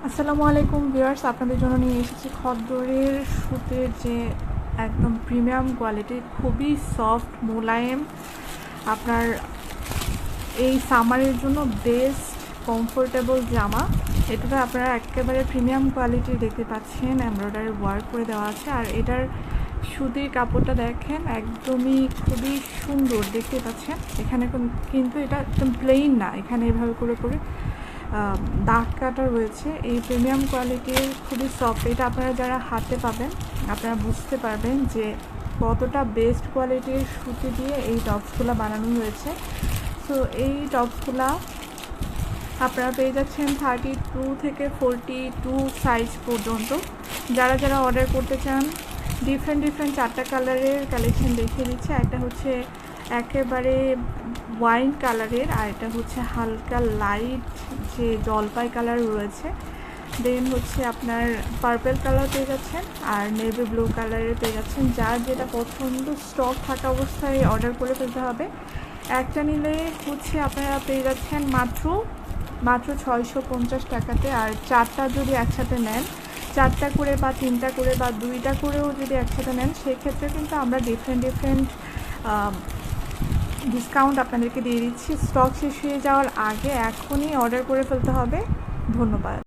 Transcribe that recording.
আসসালামু আলাইকুম ভিউয়ার্স, আপনাদের জন্য নিয়ে এসেছি খদ্দরের সুতের যে একদম প্রিমিয়াম কোয়ালিটির খুবই সফট মোলায়েম আপনার এই সামারের জন্য বেস্ট কমফোর্টেবল জামা। এটাতে আপনারা একেবারে প্রিমিয়াম কোয়ালিটির দেখতে পাচ্ছেন, এমব্রয়ডারি ওয়ার্ক করে দেওয়া আছে। আর এটার সুতির কাপড়টা দেখেন একদমই খুবই সুন্দর দেখতে পাচ্ছেন। এখানে কিন্তু এটা একদম প্লেন না, এখানে এভাবে করে করে দাগ কাটা রয়েছে। এই প্রিমিয়াম কোয়ালিটির খুবই সফট, এটা আপনারা যারা হাতে পাবেন আপনারা বুঝতে পারবেন যে কতটা বেস্ট কোয়ালিটির সুতি দিয়ে এই টপসগুলো বানানো হয়েছে। সো এই টপসগুলা আপনারা পেয়ে যাচ্ছেন 32 থেকে 42 সাইজ পর্যন্ত। যারা যারা অর্ডার করতে চান ডিফারেন্ট 4টা কালারের কালেকশন দেখিয়ে দিচ্ছে। একটা হচ্ছে একেবারে ওয়াইন কালারের, আর এটা হচ্ছে হালকা লাইট যে জলপাই কালার রয়েছে। দেন হচ্ছে আপনার পার্পল কালার পেয়ে যাচ্ছেন আর নেভি ব্লু কালারের পেয়ে যাচ্ছেন। যার যেটা পছন্দ স্টক থাকা অবস্থায় অর্ডার করে ফেলতে হবে। একটা নিলে হচ্ছে আপনারা পেয়ে যাচ্ছেন মাত্র 650 টাকাতে। আর 4টা যদি একসাথে নেন, 4টা করে বা 3টা করে বা 2টা করেও যদি একসাথে নেন, সেক্ষেত্রে কিন্তু আমরা ডিফারেন্ট ডিসকাউন্ট আপনাদেরকে দিয়ে দিচ্ছি। স্টক শেষ হয়ে যাওয়ার আগে এখনই অর্ডার করে ফেলতে হবে। ধন্যবাদ।